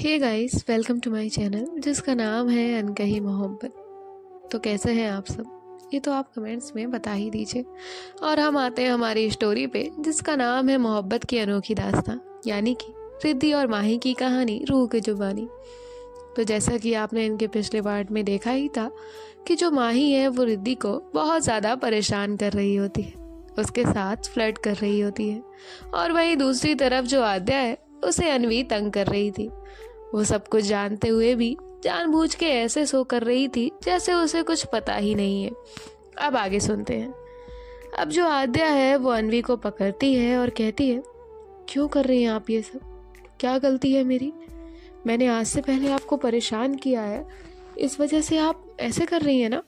Hey guys, welcome to my channel जिसका नाम है अनकही मोहब्बत। तो कैसे हैं आप सब? ये तो आप कमेंट्स में बता ही दीजिए। और हम आते हैं हमारी स्टोरी पे जिसका नाम है मोहब्बत की अनोखी दास्तां, यानी कि रिद्धि और माही की कहानी रूह की जुबानी। तो जैसा कि आपने इनके पिछले पार्ट में देखा ही था कि जो माही है वो रिद्धि को बहुत ज़्यादा परेशान कर रही होती है, उसके साथ फ्लर्ट कर रही होती है। और वहीं दूसरी तरफ जो आद्या है उसे अनवी तंग कर रही थी। वो सब कुछ जानते हुए भी जानबूझ के ऐसे शो कर रही थी जैसे उसे कुछ पता ही नहीं है। अब आगे सुनते हैं। अब जो आद्या है वो अनवी को पकड़ती है और कहती है, क्यों कर रही हैं आप ये सब? क्या गलती है मेरी? मैंने आज से पहले आपको परेशान किया है, इस वजह से आप ऐसे कर रही हैं ना?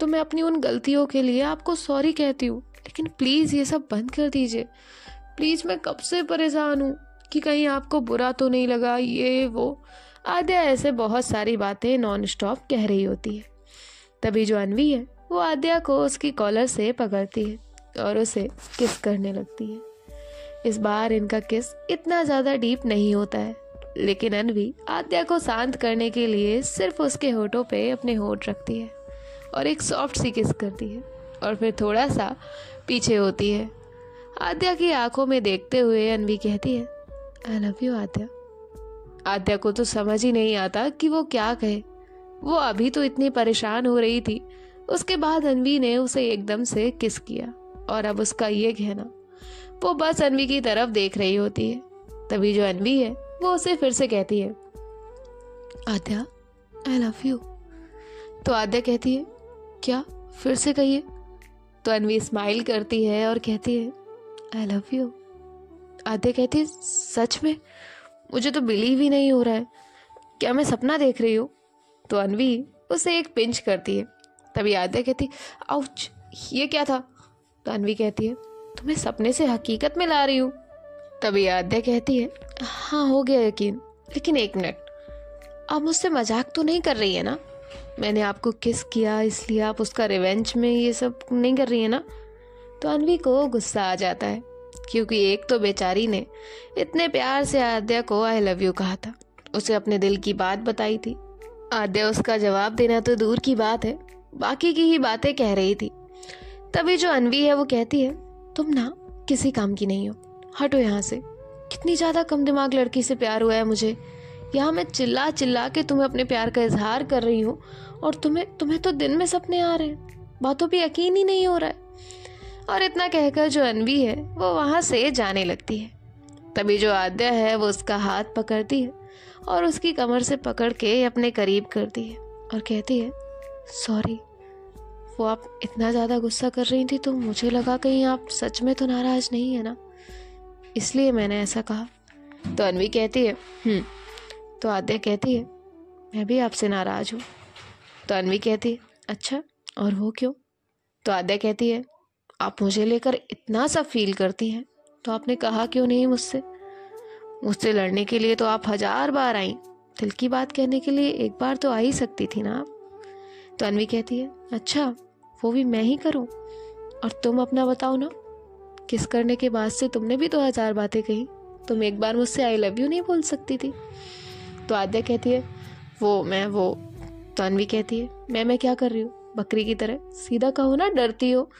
तो मैं अपनी उन गलतियों के लिए आपको सॉरी कहती हूँ, लेकिन प्लीज़ ये सब बंद कर दीजिए। प्लीज़, मैं कब से परेशान हूँ कि कहीं आपको बुरा तो नहीं लगा, ये वो। आद्या ऐसे बहुत सारी बातें नॉन स्टॉप कह रही होती है। तभी जो अनवी है वो आद्या को उसकी कॉलर से पकड़ती है और उसे किस करने लगती है। इस बार इनका किस इतना ज़्यादा डीप नहीं होता है, लेकिन अनवी आद्या को शांत करने के लिए सिर्फ उसके होठों पे अपने होठ रखती है और एक सॉफ्ट सी किस करती है और फिर थोड़ा सा पीछे होती है। आद्या की आंखों में देखते हुए अनवी कहती है, आई लव यू आद्या। आद्या को तो समझ ही नहीं आता कि वो क्या कहे। वो अभी तो इतनी परेशान हो रही थी, उसके बाद अनवी ने उसे एकदम से किस किया और अब उसका ये कहना। वो बस अनवी की तरफ देख रही होती है। तभी जो अनवी है वो उसे फिर से कहती है, आद्या आई लव यू। तो आद्या कहती है, क्या? फिर से कहिए। तो अनवी स्माइल करती है और कहती है, आई लव यू। आद्या कहती है, सच में? मुझे तो बिलीव ही नहीं हो रहा है, क्या मैं सपना देख रही हूँ? तो अनवी उसे एक पिंच करती है। तभी आद्या कहती, आउच, ये क्या था? तो अनवी कहती है, तुम्हें सपने से हकीकत में ला रही हूँ। तभी आद्या कहती है, हाँ हो गया यकीन, लेकिन एक मिनट, आप मुझसे मजाक तो नहीं कर रही है ना? मैंने आपको किस किया इसलिए आप उसका रिवेंज में ये सब नहीं कर रही है ना? तो अनवी को गुस्सा आ जाता है, क्योंकि एक तो बेचारी ने इतने प्यार से आद्या को आई लव यू कहा था, उसे अपने दिल की बात बताई थी। आद्या उसका जवाब देना तो दूर की बात है, बाकी की ही बातें कह रही थी। तभी जो अनवी है वो कहती है, तुम ना किसी काम की नहीं हो, हटो यहाँ से। कितनी ज्यादा कम दिमाग लड़की से प्यार हुआ है मुझे। यहाँ मैं चिल्ला चिल्ला के तुम्हें अपने प्यार का इजहार कर रही हूँ और तुम्हें तो दिन में सपने आ रहे हैं, बातों पे यकीन ही नहीं हो रहा है। और इतना कहकर जो अनवी है वो वहां से जाने लगती है। तभी जो आद्या है वो उसका हाथ पकड़ती है और उसकी कमर से पकड़ के अपने करीब करती है और कहती है, सॉरी, वो आप इतना ज़्यादा गुस्सा कर रही थी तो मुझे लगा कहीं आप सच में तो नाराज़ नहीं है ना, इसलिए मैंने ऐसा कहा। तो अनवी कहती है, तो आद्या कहती है, मैं भी आपसे नाराज़ हूँ। तो अनवी कहती है, अच्छा, और वो क्यों? तो आद्या कहती है, आप मुझे लेकर इतना सब फील करती हैं तो आपने कहा क्यों नहीं मुझसे लड़ने के लिए तो आप 1000 बार आई, दिल की बात कहने के लिए एक बार तो आ ही सकती थी ना आप। तो अनवी कहती है, अच्छा, वो भी मैं ही करूं? और तुम अपना बताओ ना, किस करने के बाद से तुमने भी तो 1000 बातें कही, तुम एक बार मुझसे आई लव यू नहीं बोल सकती थी? तो आद्या कहती है, वो। तो अनवी कहती है, मैं क्या कर रही हूँ? बकरी की तरह सीधा कहो ना, डरती हो।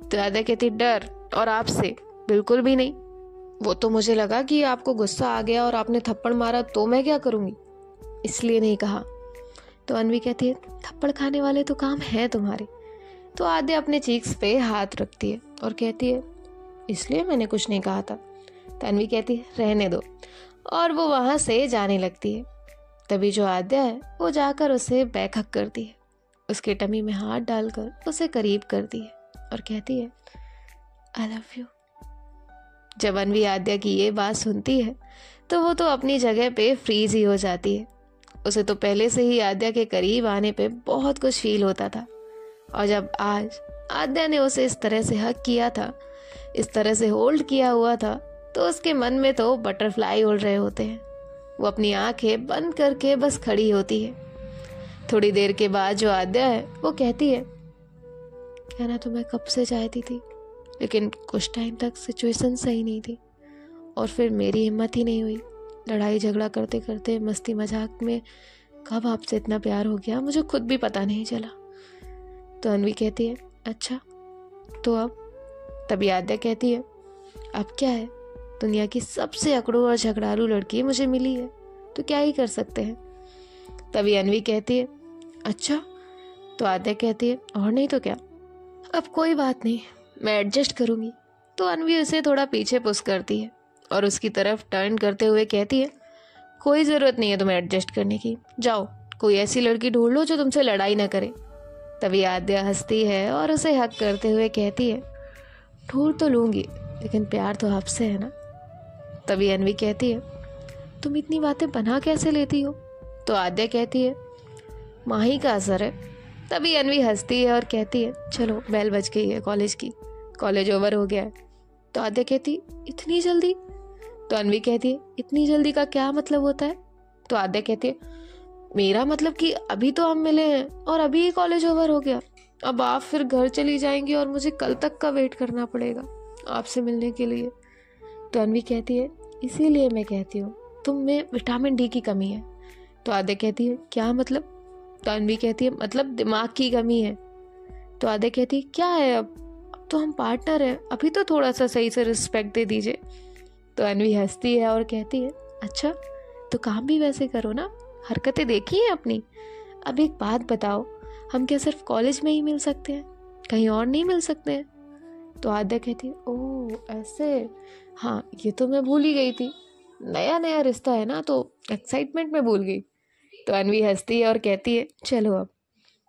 तो आद्या कहती, डर? और आपसे बिल्कुल भी नहीं। वो तो मुझे लगा कि आपको गुस्सा आ गया और आपने थप्पड़ मारा तो मैं क्या करूंगी, इसलिए नहीं कहा। तो अनवी कहती है, थप्पड़ खाने वाले तो काम है तुम्हारे। तो आद्या अपने चीक्स पे हाथ रखती है और कहती है, इसलिए मैंने कुछ नहीं कहा था। तो अनवी कहती है, रहने दो, और वो वहां से जाने लगती है। तभी जो आद्या है वो जाकर उसे बैक हक करती है, उसके टमी में हाथ डालकर उसे करीब करती है और कहती है, आई लव यू। जब अनवी आद्या की ये बात सुनती है तो वो तो अपनी जगह पे फ्रीज ही हो जाती है। उसे तो पहले से ही आद्या के करीब आने पे बहुत कुछ फील होता था, और जब आज आद्या ने उसे इस तरह से हक किया था, इस तरह से होल्ड किया हुआ था, तो उसके मन में तो बटरफ्लाई उड़ रहे होते हैं। वो अपनी आंखें बंद करके बस खड़ी होती है। थोड़ी देर के बाद जो आद्या है वो कहती है, कहना तो मैं कब से चाहती थी, लेकिन कुछ टाइम तक सिचुएशन सही नहीं थी और फिर मेरी हिम्मत ही नहीं हुई, लड़ाई झगड़ा करते करते मस्ती मजाक में कब आपसे इतना प्यार हो गया मुझे खुद भी पता नहीं चला। तो अनवी कहती है अच्छा तो अब? तभी आद्या कहती है अब क्या है, दुनिया की सबसे अकड़ू और झगड़ालू लड़की मुझे मिली है तो क्या ही कर सकते हैं। तभी अनवी कहती है अच्छा। तो आद्या कहती है और नहीं तो क्या, अब कोई बात नहीं, मैं एडजस्ट करूंगी। तो अनवी उसे थोड़ा पीछे पुश करती है और उसकी तरफ टर्न करते हुए कहती है कोई ज़रूरत नहीं है तुम्हें एडजस्ट करने की, जाओ कोई ऐसी लड़की ढूंढ लो जो तुमसे लड़ाई ना करे। तभी आद्या हंसती है और उसे हक करते हुए कहती है ढूंढ तो लूंगी लेकिन प्यार तो आपसे है ना। तभी अनवी कहती है तुम इतनी बातें बना कैसे लेती हो? तो आद्या कहती है माही का असर है। तभी अनवी हंसती है और कहती है चलो बेल बज गई है कॉलेज की, कॉलेज ओवर हो गया है। तो आद्या कहती इतनी जल्दी? तो अनवी कहती है इतनी जल्दी का क्या मतलब होता है? तो आद्या कहती है मेरा मतलब कि अभी तो हम मिले हैं और अभी ही कॉलेज ओवर हो गया, अब आप फिर घर चली जाएंगी और मुझे कल तक का वेट करना पड़ेगा आपसे मिलने के लिए। तो अनवी कहती है इसीलिए मैं कहती हूँ तुम में विटामिन डी की कमी है। तो आद्या कहती है क्या मतलब? तो अनवी कहती है मतलब दिमाग की कमी है। तो आद्या कहती है क्या है, अब तो हम पार्टनर हैं, अभी तो थोड़ा सा सही से रिस्पेक्ट दे दीजिए। तो अनवी हंसती है और कहती है अच्छा तो काम भी वैसे करो ना, हरकतें देखी हैं अपनी। अब एक बात बताओ, हम क्या सिर्फ कॉलेज में ही मिल सकते हैं, कहीं और नहीं मिल सकते हैं? तो आद्या कहती है ओह ऐसे, हाँ ये तो मैं भूल ही गई थी, नया नया रिश्ता है ना तो एक्साइटमेंट में भूल गई। तो अनवी हंसती है और कहती है चलो अब।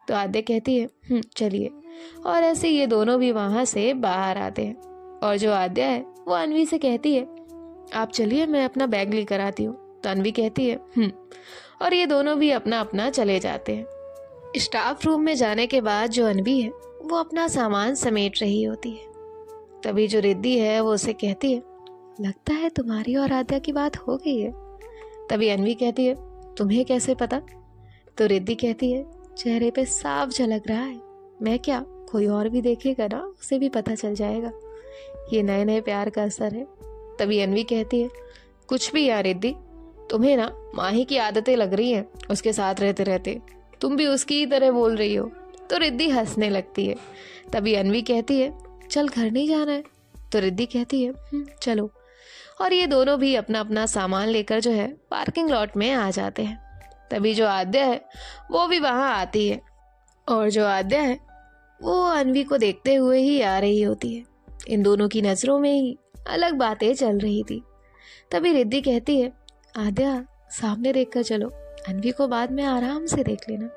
तो आद्या कहती है चलिए। और ऐसे ये दोनों भी वहाँ से बाहर आते हैं और जो आद्या है वो अनवी से कहती है आप चलिए मैं अपना बैग लेकर आती हूँ। तो अनवी कहती है और ये दोनों भी अपना अपना चले जाते हैं। स्टाफ रूम में जाने के बाद जो अनवी है वो अपना सामान समेट रही होती है। तभी जो रिद्धि है वो उसे कहती है लगता है तुम्हारी और आद्या की बात हो गई है। तभी अनवी कहती है तुम्हें कैसे पता? तो रिद्धि कहती है चेहरे पे साफ झलक रहा है, मैं क्या कोई और भी देखेगा ना उसे भी पता चल जाएगा, ये नए नए प्यार का असर है। तभी अनवी कहती है कुछ भी यार रिद्धि, तुम्हें ना माही की आदतें लग रही हैं उसके साथ रहते रहते, तुम भी उसकी ही तरह बोल रही हो। तो रिद्धि हंसने लगती है। तभी अनवी कहती है चल घर नहीं जाना है? तो रिद्धि कहती है चलो। और ये दोनों भी अपना अपना सामान लेकर जो है पार्किंग लॉट में आ जाते हैं। तभी जो आद्या है वो भी वहाँ आती है और जो आद्या है वो अनवी को देखते हुए ही आ रही होती है। इन दोनों की नजरों में ही अलग बातें चल रही थी। तभी रिद्धि कहती है आद्या सामने देखकर चलो, अनवी को बाद में आराम से देख लेना।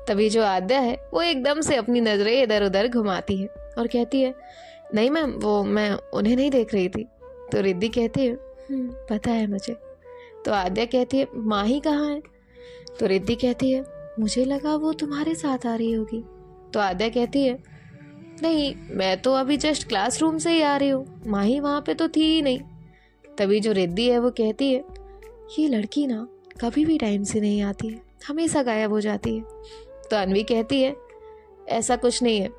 तभी जो आद्या है वो एकदम से अपनी नजरें इधर उधर घुमाती है और कहती है नहीं मैम, वो मैं उन्हें नहीं देख रही थी। तो रिद्धि कहती है पता है मुझे। तो आद्या कहती है माही कहाँ है? तो रिद्धि कहती है मुझे लगा वो तुम्हारे साथ आ रही होगी। तो आद्या कहती है नहीं, मैं तो अभी जस्ट क्लासरूम से ही आ रही हूँ, माही वहाँ पे तो थी ही नहीं। तभी जो रिद्धि है वो कहती है ये लड़की ना कभी भी टाइम से नहीं आती है, हमेशा गायब हो जाती है। तो अनवी कहती है ऐसा कुछ नहीं है,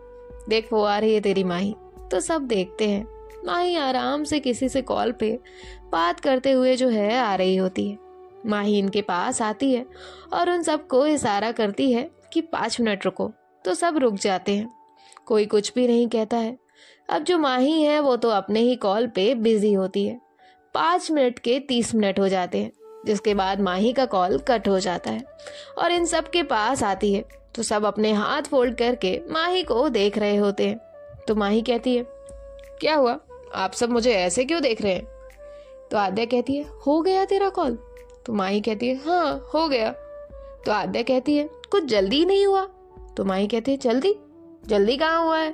देख वो आ रही है तेरी माही। तो सब देखते हैं माही आराम से किसी से कॉल पे बात करते हुए जो है आ रही होती है। माही इनके पास आती है और उन सबको इशारा करती है कि 5 मिनट रुको। तो सब रुक जाते हैं, कोई कुछ भी नहीं कहता है। अब जो माही है वो तो अपने ही कॉल पे बिजी होती है। 5 मिनट के 30 मिनट हो जाते हैं, जिसके बाद माही का कॉल कट हो जाता है और इन सब के पास आती है। तो सब अपने हाथ फोल्ड करके माही को देख रहे होते हैं। तो माही कहती है क्या हुआ, आप सब मुझे ऐसे क्यों देख रहे हैं? तो आद्या कहती है हो गया तेरा कॉल? तो माही कहती है हाँ हो गया। तो आद्या कहती है कुछ जल्दी नहीं हुआ? तो माही कहती है जल्दी जल्दी कहाँ हुआ है?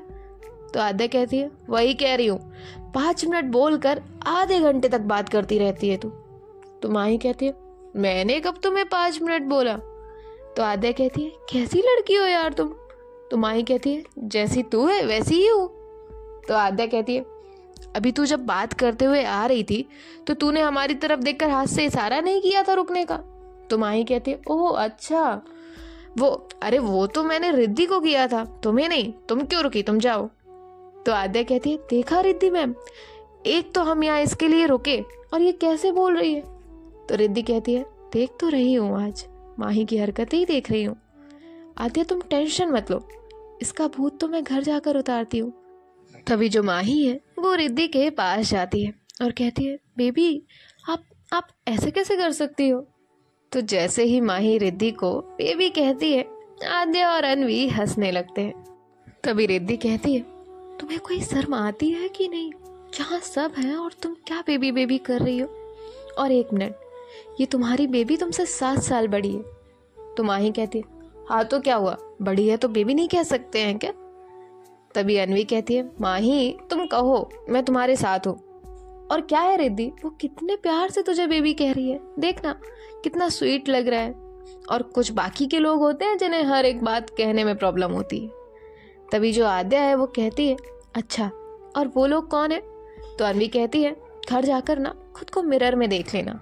तो आद्या कहती है वही कह रही हूँ, 5 मिनट बोलकर आधे घंटे तक बात करती रहती है तू। तो माही कहती है मैंने कब तुम्हें 5 मिनट बोला? तो आद्या कहती है कैसी लड़की हो यार तुम? तो माही कहती है जैसी तू है वैसी ही हूँ। तो आद्या कहती है अभी तू जब बात करते हुए आ रही थी तो तूने हमारी तरफ देखकर हाथ से इशारा नहीं किया था रुकने का? तो माही कहती है ओह अच्छा, वो तो मैंने रिद्धि को किया था, तुम्हें नहीं, तुम क्यों रुकी, तुम जाओ। तो आद्या कहती है देखा रिद्धि मैम, एक तो हम यहाँ इसके लिए रुके और ये कैसे बोल रही है। तो रिद्धि कहती है देख तो रही हूँ, आज माही की हरकतें ही देख रही हूँ। आद्या तुम टेंशन मत लो, इसका भूत तो मैं घर जाकर उतारती हूँ। तभी जो माही है वो रिद्धि के पास जाती है और कहती है बेबी आप ऐसे कैसे कर सकती हो। तो जैसे ही माही रिद्धि को बेबी कहती है, आद्या और अनवी हंसने लगते हैं। तभी रिद्धि कहती है तुम्हें कोई शर्म आती है कि नहीं, जहाँ सब हैं और तुम क्या बेबी बेबी कर रही हो। और 1 मिनट, ये तुम्हारी बेबी तुमसे 7 साल बड़ी है। तो माही कहती है हाँ तो क्या हुआ, बड़ी है तो बेबी नहीं कह सकते हैं क्या। तभी अनवी कहती है माही तुम कहो, मैं तुम्हारे साथ हूँ। और क्या है रिद्धि, वो कितने प्यार से तुझे बेबी कह रही है, देखना कितना स्वीट लग रहा है। और कुछ बाकी के लोग होते हैं जिन्हें हर एक बात कहने में प्रॉब्लम होती है। तभी जो आद्या है वो कहती है अच्छा, और वो लोग कौन है। तो अनवी कहती है घर जाकर ना खुद को मिरर में देख लेना।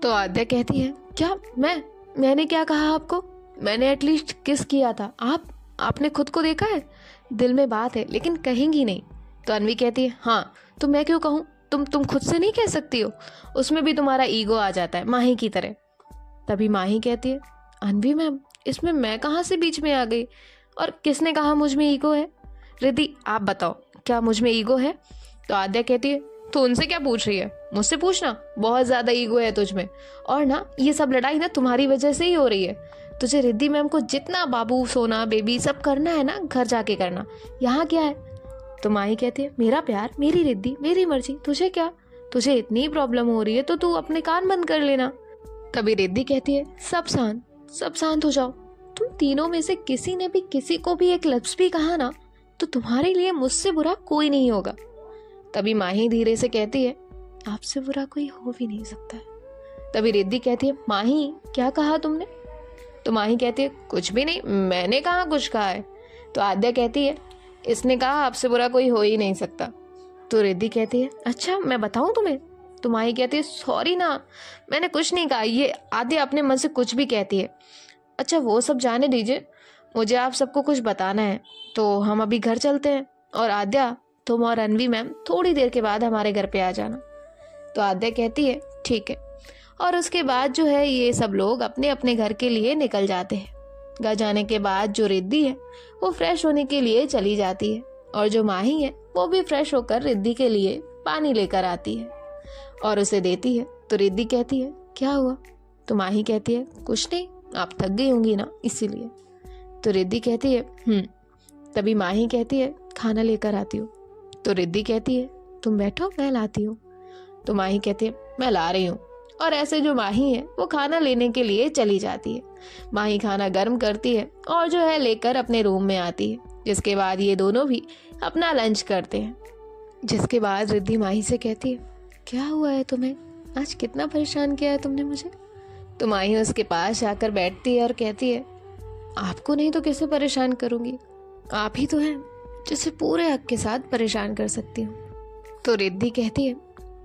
तो आद्या कहती है क्या मैंने क्या कहा आपको, मैंने एटलीस्ट किस किया था, आपने खुद को देखा है। दिल में बात है लेकिन कहेंगी नहीं। तो अनवी कहती है हाँ तो मैं क्यों कहूँ, तुम खुद से नहीं कह सकती हो, उसमें भी तुम्हारा ईगो आ जाता है माही की तरह। तभी माही कहती है अनवी मैम, इसमें मैं कहाँ से बीच में आ गई, और किसने कहा मुझ में ईगो है। रिद्धि आप बताओ क्या मुझ में ईगो है। तो आद्या कहती है तो उनसे क्या पूछ रही है, मुझसे पूछना, बहुत ज्यादा ईगो है तुझ में। और ना ये सब लड़ाई ना तुम्हारी वजह से ही हो रही है। तुझे रिद्धि मैम को जितना बाबू सोना बेबी सब करना है ना घर जाके करना, यहाँ क्या है। तो माही कहती है मेरा प्यार, मेरी रिद्धि, मेरी मर्जी, तुझे क्या, तुझे इतनी प्रॉब्लम हो रही है तो तू अपने कान बंद कर लेना। तभी रिद्धि कहती है सब शांत हो जाओ, तुम तीनों में से किसी ने भी किसी को भी एक लफ्ज भी कहा ना तो तुम्हारे लिए मुझसे बुरा कोई नहीं होगा। तभी माही धीरे से कहती है आपसे बुरा कोई हो भी नहीं सकता है। तभी रिद्धि कहती है माही क्या कहा तुमने। तो माही कहती है कुछ भी नहीं, मैंने कहा कुछ कहा है। तो आद्या कहती है इसने कहा आपसे बुरा कोई हो ही नहीं सकता। तो रिद्धि कहती है अच्छा मैं बताऊं तुम्हें। तो माही कहती है सॉरी ना, मैंने कुछ नहीं कहा, ये आद्या अपने मन से कुछ भी कहती है। अच्छा वो सब जाने दीजिए, मुझे आप सबको कुछ बताना है, तो हम अभी घर चलते हैं। और आद्या तुम और अनवी मैम थोड़ी देर के बाद हमारे घर पे आ जाना। तो आद्या कहती है ठीक है। और उसके बाद जो है ये सब लोग अपने अपने घर के लिए निकल जाते हैं। घर जाने के बाद जो रिद्धि है वो फ्रेश होने के लिए चली जाती है, और जो माही है वो भी फ्रेश होकर रिद्धि के लिए पानी लेकर आती है और उसे देती है। तो रिद्धि कहती है क्या हुआ। तो माही कहती है कुछ नहीं, आप थक गई होंगी ना इसीलिए। तो रिद्धि कहती है तभी माही कहती है खाना लेकर आती हूँ। तो रिद्धि कहती है तुम बैठो मैं लाती हूँ। तो माही कहती है मैं ला रही हूँ। और ऐसे जो माही है वो खाना लेने के लिए चली जाती है। माही खाना गर्म करती है और जो है लेकर अपने रूम में आती है, जिसके बाद ये दोनों भी अपना लंच करते हैं। जिसके बाद रिद्धि माही से कहती है क्या हुआ है तुम्हें, आज कितना परेशान किया है तुमने मुझे। तो माही उसके पास जाकर बैठती है और कहती है आपको नहीं तो किसे परेशान करूंगी, आप ही तो हैं जिसे पूरे हक के साथ परेशान कर सकती हूँ। तो रिद्धि कहती है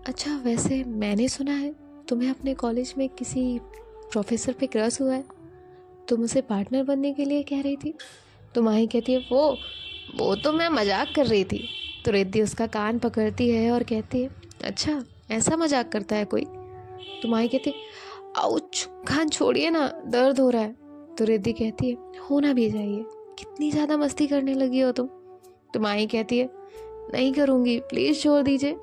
अच्छा वैसे मैंने सुना है तुम्हें अपने कॉलेज में किसी प्रोफेसर पे क्रश हुआ है, तुम उसे पार्टनर बनने के लिए कह रही थी। तो माही कहती है वो तो मैं मजाक कर रही थी। तो रिद्धि उसका कान पकड़ती है और कहती है अच्छा ऐसा मजाक करता है कोई। तो माही कहती है आउच, कान छोड़िए ना, दर्द हो रहा है। तो रिद्धि कहती है होना भी चाहिए, कितनी ज़्यादा मस्ती करने लगी हो तुम। तो माही कहती है नहीं करूँगी, प्लीज़ छोड़ दीजिए।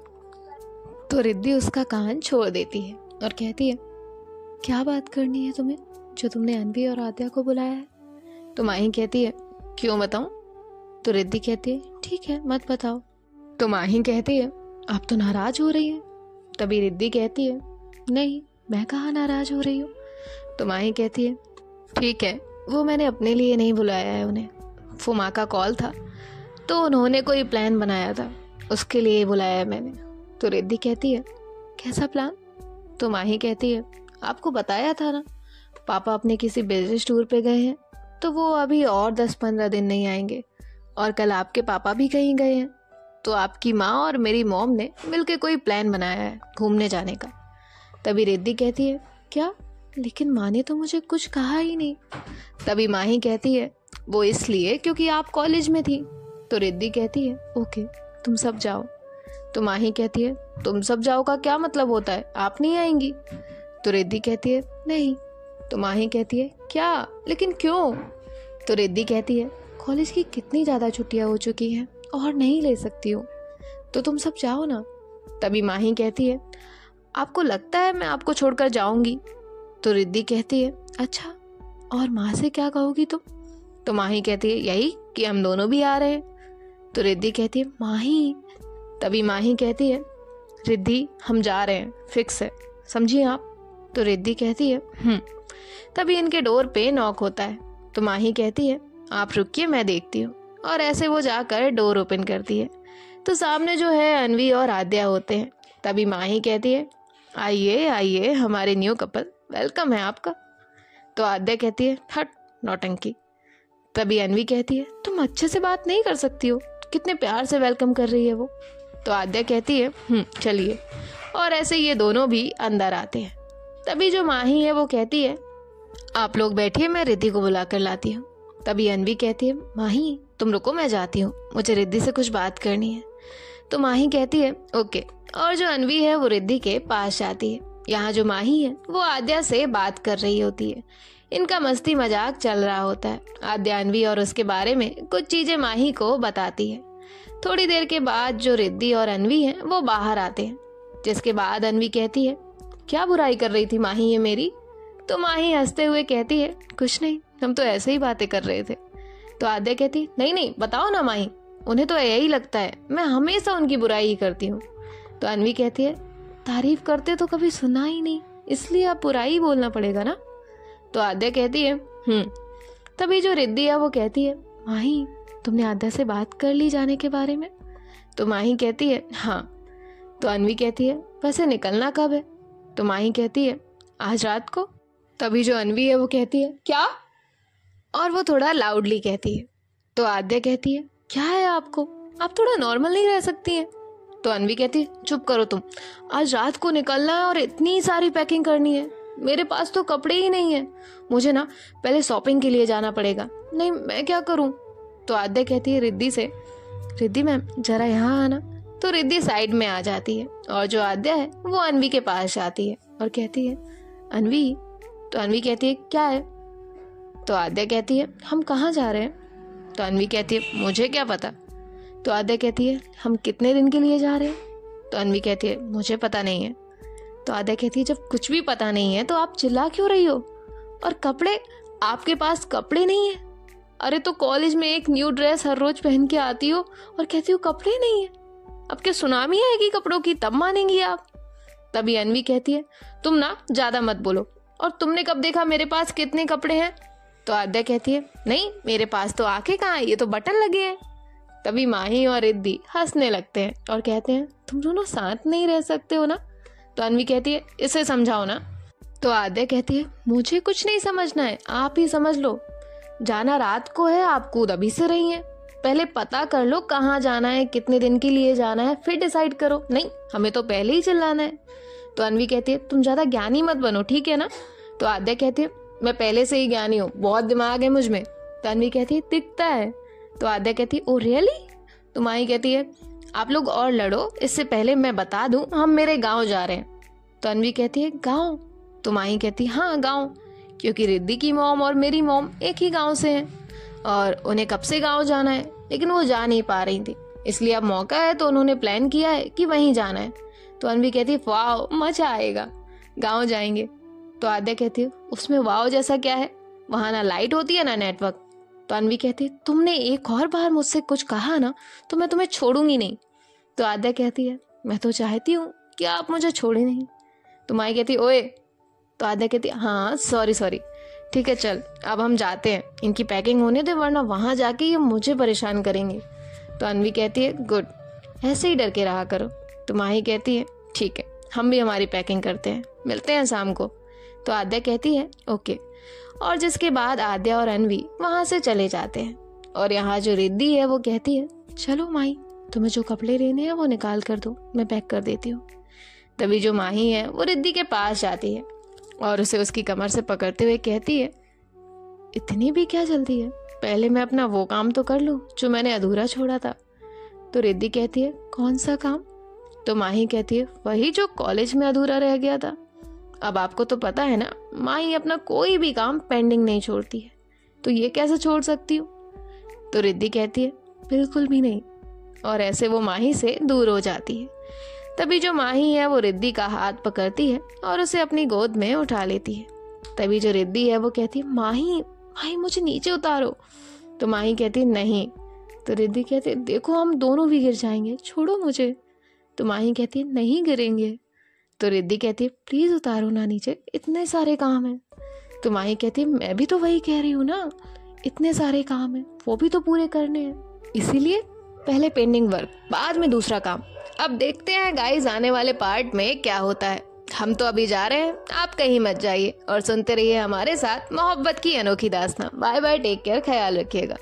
तो रिद्धि उसका कान छोड़ देती है और कहती है क्या बात करनी है तुम्हें जो तुमने अनवी और आद्या को बुलाया है। तो माही कहती है क्यों बताऊं। तो रिद्धि कहती है ठीक है मत बताओ। तो माही कहती है आप तो नाराज हो रही है। तभी रिद्धि कहती है नहीं मैं कहाँ नाराज हो रही हूँ। तो माही कहती है ठीक है, वो मैंने अपने लिए नहीं बुलाया है उन्हें, फुमा का कॉल था तो उन्होंने कोई प्लान बनाया था, उसके लिए बुलाया है मैंने। तो रिद्धि कहती है कैसा प्लान। तो माही कहती है आपको बताया था ना, पापा अपने किसी बिजनेस टूर पे गए हैं, तो वो अभी और 10-15 दिन नहीं आएंगे, और कल आपके पापा भी कहीं गए हैं, तो आपकी माँ और मेरी मॉम ने मिलके कोई प्लान बनाया है घूमने जाने का। तभी रिद्धि कहती है क्या, लेकिन माँ ने तो मुझे कुछ कहा ही नहीं। तभी माही कहती है वो इसलिए क्योंकि आप कॉलेज में थी। तो रिद्धि कहती है ओके तुम सब जाओ। तो माही कहती है तुम सब जाओ का क्या मतलब होता है, आप नहीं आएंगी। तो रिद्धि कहती है नहीं। तो माही कहती है क्या, लेकिन क्यों? तो रिद्धि कहती है कॉलेज की कितनी ज़्यादा छुट्टियां हो चुकी हैं और नहीं ले सकती हूँ, तो तुम सब जाओ ना। तभी माही कहती है आपको लगता है मैं आपको छोड़कर जाऊंगी? तो रिद्धि कहती है अच्छा, और माँ से क्या कहोगी तुम? तो माही कहती है यही कि हम दोनों भी आ रहे हैं। तो रिद्धि कहती है माही। तभी माही कहती है रिद्धि हम जा रहे हैं, फिक्स है, समझिए आप। तो रिद्धि कहती है तभी इनके डोर पे नॉक होता है। तो माही कहती है आप रुकिए, मैं देखती हूँ। और ऐसे वो जाकर डोर ओपन करती है तो सामने जो है अनवी और आद्या होते हैं। तभी माही कहती है आइए आइए हमारे न्यू कपल, वेलकम है आपका। तो आद्या कहती है हट नौटंकी। तभी अनवी कहती है तुम अच्छे से बात नहीं कर सकती हो, कितने प्यार से वेलकम कर रही है वो। तो आद्या कहती है चलिए। और ऐसे ये दोनों भी अंदर आते हैं। तभी जो माही है वो कहती है आप लोग बैठिए, मैं रिद्धि को बुला कर लाती हूँ। तभी अनवी कहती है माही तुम रुको, मैं जाती हूँ, मुझे रिद्धि से कुछ बात करनी है। तो माही कहती है ओके। और जो अनवी है वो रिद्धि के पास जाती है। यहाँ जो माही है वो आद्या से बात कर रही होती है। इनका मस्ती मजाक चल रहा होता है। आद्या अनवी और उसके बारे में कुछ चीजें माही को बताती है। थोड़ी देर के बाद जो रिद्धि और अनवी हैं वो बाहर आते हैं, जिसके बाद अनवी कहती है क्या बुराई कर रही थी माही ये मेरी? तो माही हंसते हुए कहती है कुछ नहीं, हम तो ऐसे ही बातें कर रहे थे। तो आद्या कहती नहीं नहीं बताओ ना माही, उन्हें तो यही लगता है मैं हमेशा उनकी बुराई ही करती हूँ। तो अनवी कहती है तारीफ करते तो कभी सुना ही नहीं, इसलिए अब बुराई बोलना पड़ेगा ना। तो आद्या कहती है तभी जो रिद्धि है वो कहती है माही तुमने आद्या से बात कर ली जाने के बारे में? तो माही कहती है हाँ। तो अनवी कहती है वैसे निकलना कब है? तो माही कहती है आज रात को। तभी जो अनवी है वो कहती है क्या? और वो थोड़ा लाउडली कहती है। तो आद्या कहती है क्या है आपको, आप थोड़ा नॉर्मल नहीं रह सकती हैं? तो अनवी कहती है चुप करो तुम, आज रात को निकलना है और इतनी सारी पैकिंग करनी है, मेरे पास तो कपड़े ही नहीं है, मुझे ना पहले शॉपिंग के लिए जाना पड़ेगा। नहीं मैं क्या करूं? तो आद्या कहती है रिद्धि से रिद्धि मैम जरा यहाँ आना। तो रिद्धि साइड में आ जाती है और जो आद्या है वो अनवी के पास जाती है और कहती है अनवी। तो अनवी कहती है क्या है? तो आद्या कहती है हम कहाँ जा रहे हैं? तो अनवी कहती है मुझे क्या पता। तो आद्या कहती है हम कितने दिन के लिए जा रहे हैं? तो अनवी कहती है मुझे पता नहीं है। तो आद्या कहती है जब कुछ भी पता नहीं है तो आप चिल्ला क्यों रही हो? और कपड़े, आपके पास कपड़े नहीं है? अरे तो कॉलेज में एक न्यू ड्रेस हर रोज पहन के आती हो और कहती हो कपड़े नहीं है। अब क्या सुनामी आएगी कपड़ों की, तब मानेंगी आप? तभी अनवी कहती है तुम ना ज्यादा मत बोलो, और तुमने कब देखा मेरे पास कितने कपड़े हैं? तो आद्या कहती है नहीं मेरे पास तो आंखें कहाँ है, ये तो बटन लगे हैं। तभी माही और रिद्धि हंसने लगते हैं और कहते हैं तुम दोनों साथ नहीं रह सकते हो ना? तो अनवी कहती है इसे समझाओ ना। तो आद्या कहती है मुझे कुछ नहीं समझना है, आप ही समझ लो। जाना रात को है, आप कूद अभी से रही हैं, पहले पता कर लो कहाँ जाना है, कितने दिन के लिए जाना है, फिर डिसाइड करो। नहीं हमें तो पहले ही चिल्लाना है। तो अनवी कहती है तुम ज्यादा ज्ञानी मत बनो, ठीक है ना? तो आद्या कहती है मैं पहले से ही ज्ञानी हूँ, बहुत दिमाग है मुझ में। तो अनवी कहती है दिखता है। तो आद्या कहती है ओ रियली? तो माही कहती है आप लोग और लड़ो, इससे पहले मैं बता दूं हम मेरे गांव जा रहे हैं। तो अनवी कहती है गांव? तो माही कहती है हाँ गांव, क्योंकि रिद्धि की मॉम और मेरी मॉम एक ही गांव से हैं और उन्हें कब से गांव जाना है, लेकिन वो जा नहीं पा रही थी, इसलिए अब मौका है तो उन्होंने प्लान किया है कि वहीं जाना है। तो अनवी कहती है वाह मजा आएगा, गांव जाएंगे। तो आद्या कहती है उसमें वाव जैसा क्या है, वहां ना लाइट होती है ना नेटवर्क। तो अनवी कहती है तुमने एक और बार मुझसे कुछ कहा ना तो मैं तुम्हें छोड़ूंगी नहीं। तो आद्या कहती है मैं तो चाहती हूँ कि आप मुझे छोड़े नहीं। तो माई कहती ओए। तो आद्या कहती है हाँ सॉरी ठीक है चल अब हम जाते हैं, इनकी पैकिंग होने दे वरना वहां जाके ये मुझे परेशान करेंगे। तो अनवी कहती है गुड, ऐसे ही डर के रहा करो। तो माही कहती है ठीक है हम भी हमारी पैकिंग करते हैं, मिलते हैं शाम को। तो आद्या कहती है ओके। और जिसके बाद आद्या और अनवी वहां से चले जाते हैं। और यहाँ जो रिद्धि है वो कहती है चलो माही तुम्हें जो कपड़े लेने हैं वो निकाल कर दो, मैं पैक कर देती हूँ। तभी जो माही है वो रिद्धि के पास जाती है और उसे उसकी कमर से पकड़ते हुए कहती है इतनी भी क्या जल्दी है, पहले मैं अपना वो काम तो कर लूं जो मैंने अधूरा छोड़ा था। तो रिद्धि कहती है कौन सा काम? तो माही कहती है वही जो कॉलेज में अधूरा रह गया था। अब आपको तो पता है ना, माही अपना कोई भी काम पेंडिंग नहीं छोड़ती है, तो ये कैसे छोड़ सकती हूँ? तो रिद्धि कहती है बिल्कुल भी नहीं, और ऐसे वो माही से दूर हो जाती है। तभी जो माही है वो रिद्धि का हाथ पकड़ती है और उसे अपनी गोद में उठा लेती है। तभी जो रिद्धि है वो कहती है माही माही मुझे नीचे उतारो। तो माही कहती है नहीं। तो रिद्धि कहती है देखो हम दोनों भी गिर जाएंगे, छोड़ो मुझे। तो माही कहती है नहीं गिरेंगे। तो रिद्धि कहती है प्लीज उतारो ना नीचे, इतने सारे काम हैं। तो माही कहती है मैं भी तो वही कह रही हूँ ना, इतने सारे काम हैं वो भी तो पूरे करने हैं, इसीलिए पहले पेंडिंग वर्क बाद में दूसरा काम। अब देखते हैं गाइस आने वाले पार्ट में क्या होता है। हम तो अभी जा रहे हैं, आप कहीं मत जाइए और सुनते रहिए हमारे साथ मोहब्बत की अनोखी दास्तां। बाय बाय, टेक केयर, ख्याल रखिएगा।